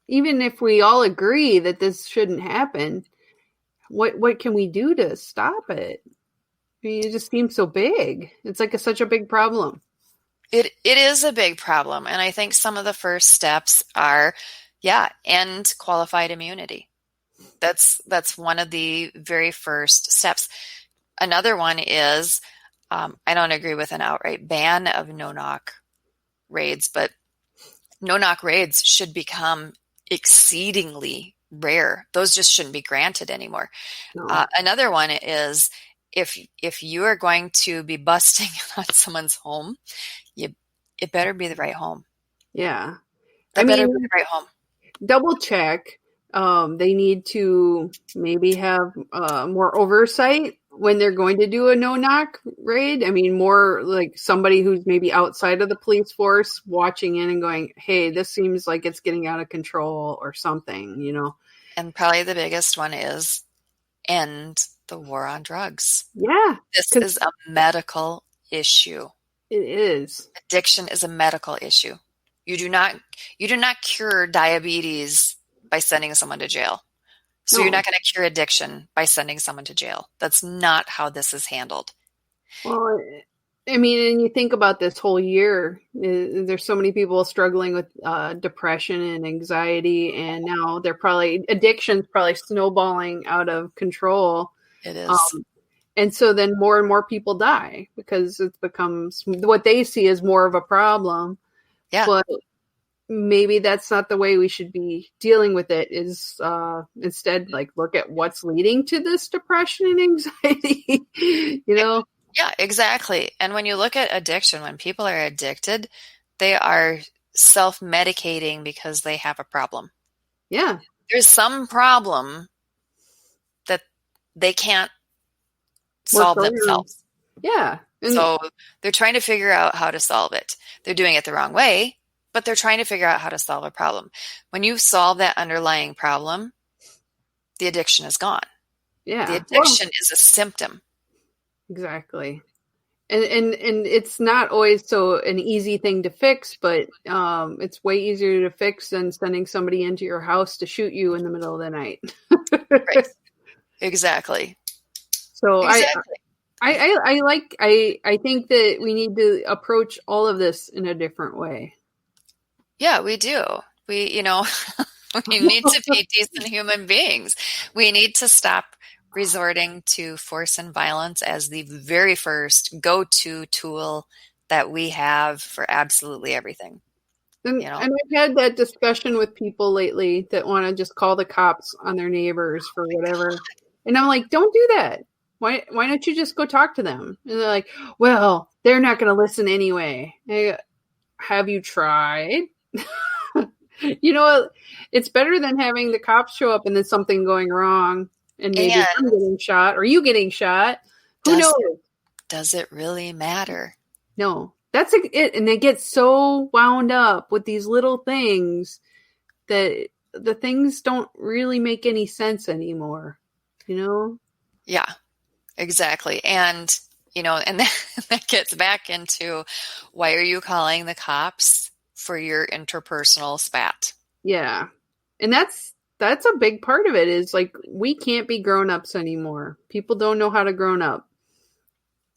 even if we all agree that this shouldn't happen, what can we do to stop it? I mean, it just seems so big. It's like such a big problem. It is a big problem. And I think some of the first steps are, end qualified immunity. That's one of the very first steps. Another one is, I don't agree with an outright ban of no-knock raids, but no-knock raids should become exceedingly rare. Those just shouldn't be granted anymore. No. Another one is, if you are going to be busting on someone's home, it better be the right home. Yeah. That better be the right home. Double check. They need to maybe have more oversight when they're going to do a no-knock raid. I mean, more like somebody who's maybe outside of the police force watching in and going, hey, this seems like it's getting out of control or something, you know. And probably the biggest one is end the war on drugs. Yeah. This is a medical issue. It is. Addiction is a medical issue. You do not cure diabetes by sending someone to jail. So you're not going to cure addiction by sending someone to jail. That's not how this is handled. Well, I mean, and you think about this whole year, there's so many people struggling with depression and anxiety, and now addiction's probably snowballing out of control. It is. And so then more and more people die because it becomes what they see as more of a problem. Yeah. But maybe that's not the way we should be dealing with it, is instead like look at what's leading to this depression and anxiety, you know? Yeah, exactly. And when you look at addiction, when people are addicted, they are self-medicating because they have a problem. Yeah. There's some problem that they can't solve themselves. Yeah. So they're trying to figure out how to solve it. They're doing it the wrong way, but they're trying to figure out how to solve a problem. When you solve that underlying problem, the addiction is gone. Yeah. The addiction is a symptom. Exactly. And it's not always so an easy thing to fix, but it's way easier to fix than sending somebody into your house to shoot you in the middle of the night. Right. Exactly. So exactly. I think that we need to approach all of this in a different way. Yeah, we do. We need to be decent human beings. We need to stop resorting to force and violence as the very first go-to tool that we have for absolutely everything. And I've had that discussion with people lately that want to just call the cops on their neighbors for whatever. And I'm like, don't do that. Why don't you just go talk to them? And they're like, well, they're not going to listen anyway. Have you tried? It's better than having the cops show up and then something going wrong and maybe I'm getting shot or you getting shot. Who knows? Does it really matter? No. That's it. And they get so wound up with these little things that the things don't really make any sense anymore, Yeah, exactly. And, and that gets back into why are you calling the cops for your interpersonal spat? Yeah. And that's a big part of it is like, we can't be grown-ups anymore. People don't know how to grown up.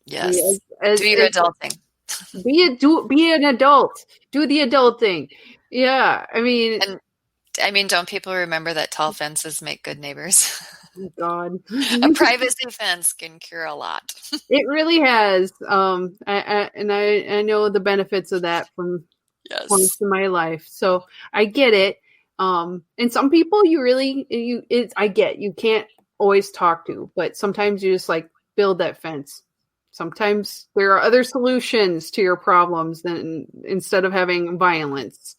Yes. Do your adulting. Be an adult. Do the adult thing. Yeah. Don't people remember that tall fences make good neighbors? Oh God. A privacy fence can cure a lot. It really has. I know the benefits of that from points in my life. So I get it. And some people I get you can't always talk to, but sometimes you just like build that fence. Sometimes there are other solutions to your problems than instead of having violence.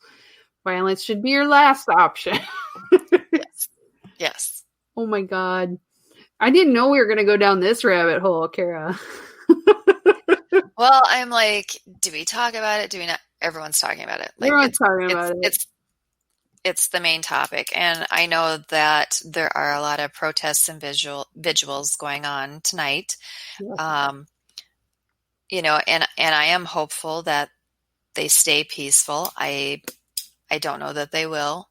Violence should be your last option. Yes. Oh my God. I didn't know we were going to go down this rabbit hole, Kara. Well, I'm like, do we talk about it? Do we not? Everyone's talking about it. Like, Everyone's talking about it. It's the main topic. And I know that there are a lot of protests and visuals going on tonight. Yeah. And I am hopeful that they stay peaceful. I don't know that they will.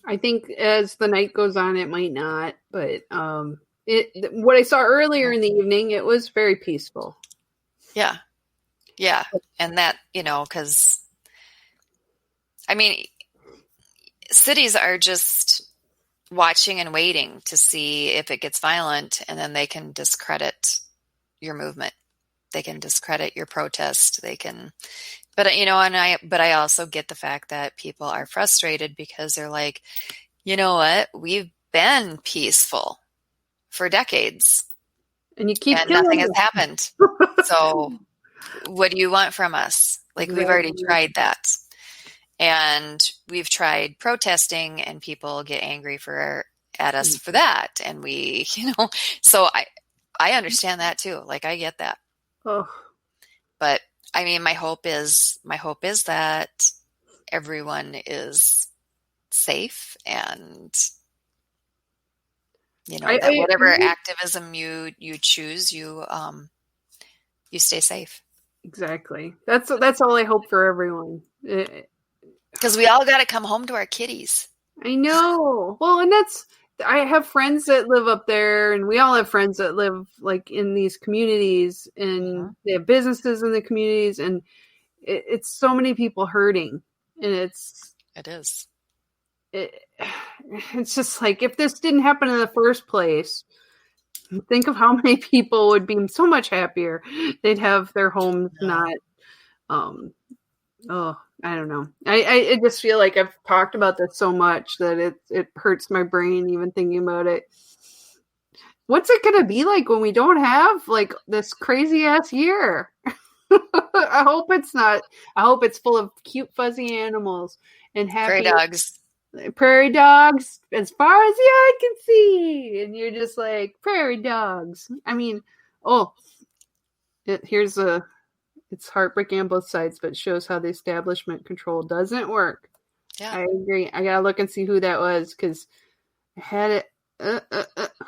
I think as the night goes on, it might not. But what I saw earlier in the evening, it was very peaceful. Yeah. Yeah. And that, because, cities are just watching and waiting to see if it gets violent, and then they can discredit your movement. They can discredit your protest. But I also get the fact that people are frustrated because they're like, you know what? We've been peaceful for decades. And nothing has happened. So what do you want from us? Like, we've already tried that. And we've tried protesting and people get angry at us for that. And we, so I understand that too. Like, I get that. Oh. But my hope is that everyone is safe and, that whatever activism you choose, you stay safe. Exactly. That's all I hope for everyone. Because we all got to come home to our kitties. I know. Well, and I have friends that live up there, and we all have friends that live like in these communities, and they have businesses in the communities, and it's so many people hurting, and it's just like, if this didn't happen in the first place, think of how many people would be so much happier. They'd have their homes not. I don't know. I just feel like I've talked about this so much that it hurts my brain even thinking about it. What's it going to be like when we don't have like this crazy ass year? I hope it's not. I hope it's full of cute fuzzy animals and happy prairie dogs as far as the eye can see. And you're just like, prairie dogs. It's heartbreaking on both sides, but it shows how the establishment control doesn't work. Yeah, I agree. I gotta look and see who that was, because I had it.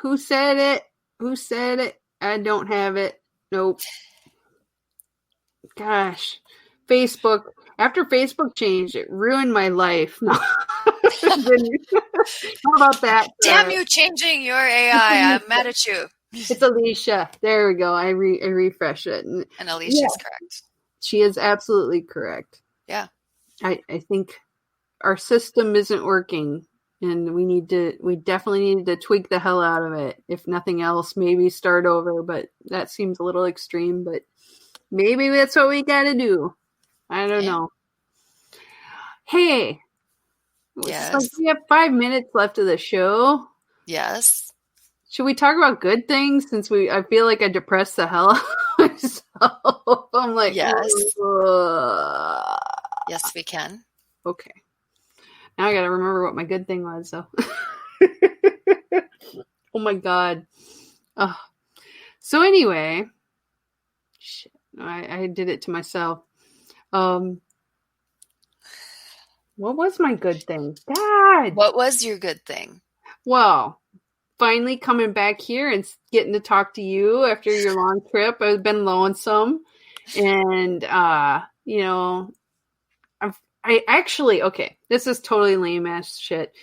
Who said it? Who said it? I don't have it. Nope. Gosh, Facebook. After Facebook changed, it ruined my life. No. How about that? Damn you, changing your AI. I'm mad at you. It's Alicia. There we go. I refresh it. And Alicia's correct. She is absolutely correct. Yeah. I think our system isn't working, and we definitely need to tweak the hell out of it. If nothing else, maybe start over, but that seems a little extreme, but maybe that's what we got to do. I don't know. Hey, Yes. so we have 5 minutes left of the show. Yes. Should we talk about good things since I feel like I depressed the hell out of myself. I'm like, Yes. ugh. Yes, we can. Okay. Now I got to remember what my good thing was, though. Oh my God. So anyway, shit, I did it to myself. What was my good thing? God. What was your good thing? Well, finally coming back here and getting to talk to you after your long trip. I've been lonesome, and you know, I actually, okay, this is totally lame ass shit.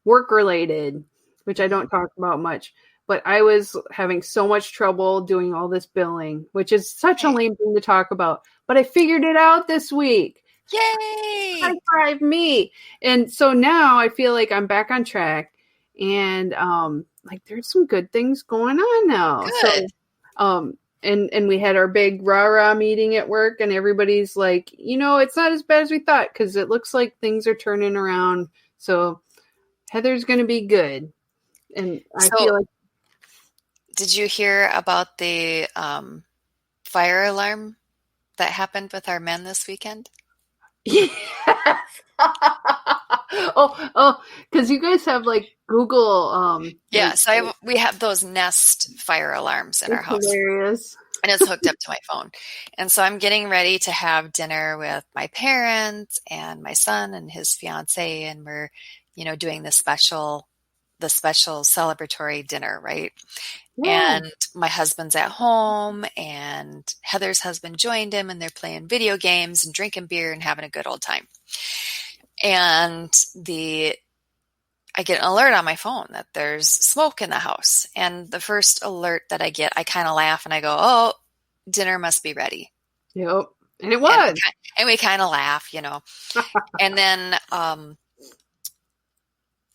Work related, which I don't talk about much, but I was having so much trouble doing all this billing, which is such a lame thing to talk about, but I figured it out this week. Yay! High five me. And so now I feel like I'm back on track, and like there's some good things going on now. Good. So and we had our big rah-rah meeting at work, and everybody's like, it's not as bad as we thought, because it looks like things are turning around. So Heather's going to be good. And I feel like... Did you hear about the fire alarm that happened with our men this weekend? Yes. Because you guys have like Google. So we have those Nest fire alarms in our house. Hilarious. And it's hooked up to my phone. And so I'm getting ready to have dinner with my parents and my son and his fiance, and we're, doing the special celebratory dinner, right? Yeah. And my husband's at home, and Heather's husband joined him, and they're playing video games and drinking beer and having a good old time. And I get an alert on my phone that there's smoke in the house. And the first alert that I get, I kind of laugh and I go, oh, dinner must be ready. Yep. And it was. And we kind of laugh, And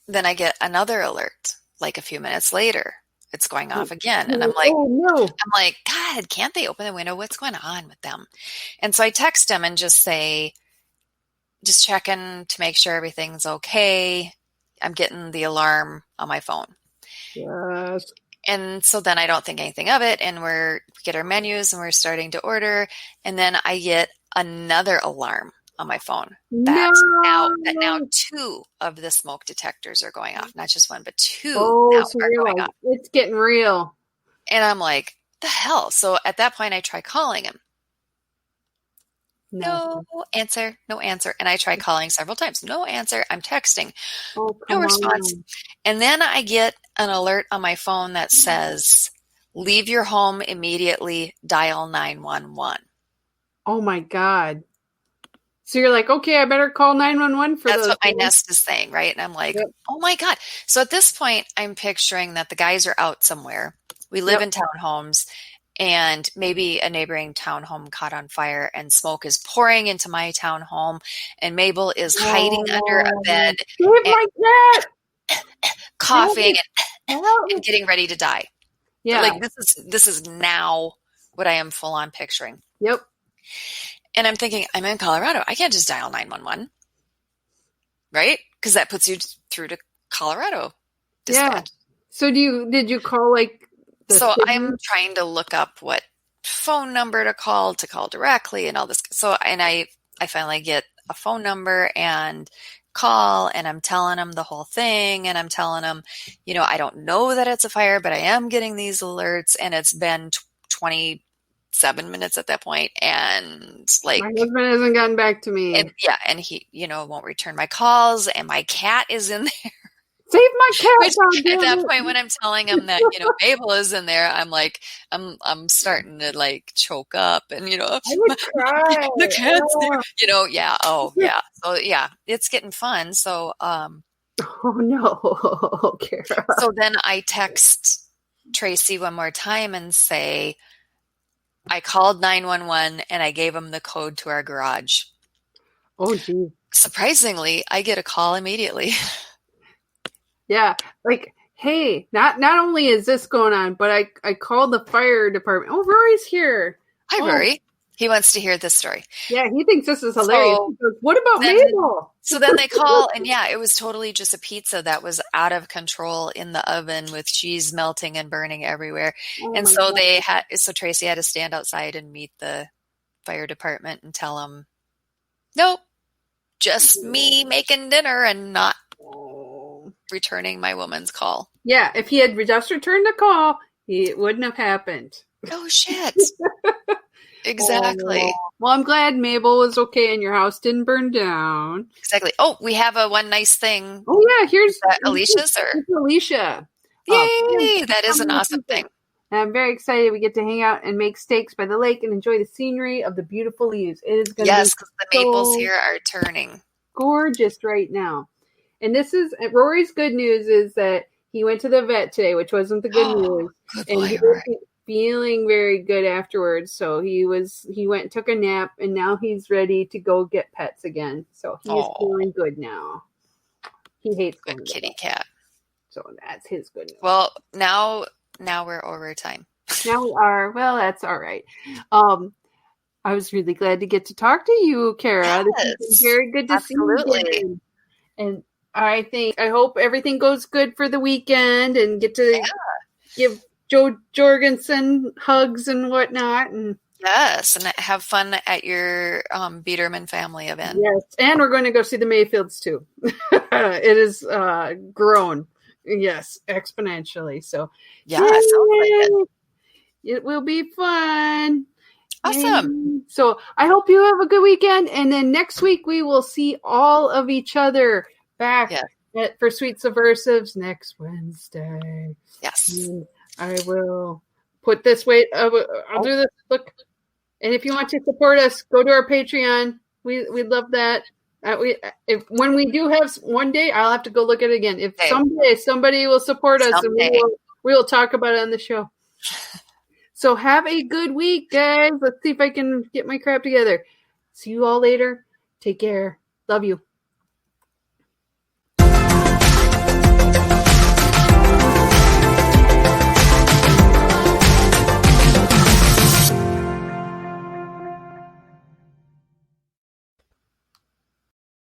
then I get another alert like a few minutes later. It's going off again. And I'm like, oh, no. I'm like, God, can't they open the window? What's going on with them? And so I text them and just say, just checking to make sure everything's okay. I'm getting the alarm on my phone. Yes. And so then I don't think anything of it. And we get our menus and we're starting to order. And then I get another alarm on my phone that now 2 of the smoke detectors are going off. Not just 1, but 2 now are going off. It's getting real. And I'm like, the hell? So at that point, I try calling him. No answer. And I try calling several times. No answer. I'm texting. No response. And then I get an alert on my phone that says, leave your home immediately, dial 911. Oh my God. So you're like, okay, I better call 911 for That's what my Nest is saying, right? And I'm like, Oh my God. So at this point, I'm picturing that the guys are out somewhere. We live in townhomes. And maybe a neighboring townhome caught on fire and smoke is pouring into my townhome, and Mabel is hiding under a bed, my cat, coughing and getting ready to die. Yeah. Like this is now what I am full on picturing. Yep. And I'm thinking, I'm in Colorado. I can't just dial 911. Right? Because that puts you through to Colorado dispatch. Yeah. So did you call like... So I'm trying to look up what phone number to call directly and all this. So, and I finally get a phone number and call, and I'm telling them the whole thing. And I'm telling them, I don't know that it's a fire, but I am getting these alerts, and it's been 27 minutes at that point. And like, my husband hasn't gotten back to me. And he, won't return my calls, and my cat is in there. Save my cat. At that point, when I'm telling him that, Mabel is in there, I'm like, I'm starting to like choke up, and I would cry. The cat's there. Yeah. Oh yeah. So yeah, it's getting fun. So oh no, Kara. So then I text Tracy one more time and say, I called 911 and I gave him the code to our garage. Oh geez. Surprisingly, I get a call immediately. Yeah, like, hey, not only is this going on, but I called the fire department. Oh, Rory's here. Hi, Rory. He wants to hear this story. Yeah, he thinks this is hilarious. So he goes, what about then, Mabel? So then they call, and yeah, it was totally just a pizza that was out of control in the oven with cheese melting and burning everywhere. Oh And my so God. so Tracy had to stand outside and meet the fire department and tell them, nope, just me making dinner and not returning my woman's call. Yeah, if he had just returned the call, it wouldn't have happened. Oh, shit. Exactly. Well, I'm glad Mabel was okay and your house didn't burn down. Exactly. Oh, we have one nice thing. Oh, yeah, here's Alicia's. Here's Alicia. Yay! That is an awesome thing. And I'm very excited we get to hang out and make steaks by the lake and enjoy the scenery of the beautiful leaves. It is going to be because the maples here are turning gorgeous right now. And this is Rory's good news is that he went to the vet today, which wasn't the good news. Good and boy, he was feeling very good afterwards. So he went and took a nap, and now he's ready to go get pets again. So he's feeling good now. He hates good kitty cat. So that's his good news. Well, now we're over time. Now we are. Well, that's all right. I was really glad to get to talk to you, Kara. Yes, this is very good to see you again. And I hope everything goes good for the weekend and get to give Joe Jorgensen hugs and whatnot. And yes, and have fun at your Biederman family event. Yes, and we're going to go see the Mayfields too. It is grown, yes, exponentially. So yeah, sounds like it will be fun. Awesome. And so I hope you have a good weekend. And then next week we will see all of each other back for Sweet Subversives next Wednesday. Yes. And I will put this I'll do this. Look. And if you want to support us, go to our Patreon. We'd love that. When we do have one day, I'll have to go look at it again. If someday somebody will support us, and we will talk about it on the show. So have a good week, guys. Let's see if I can get my crap together. See you all later. Take care. Love you.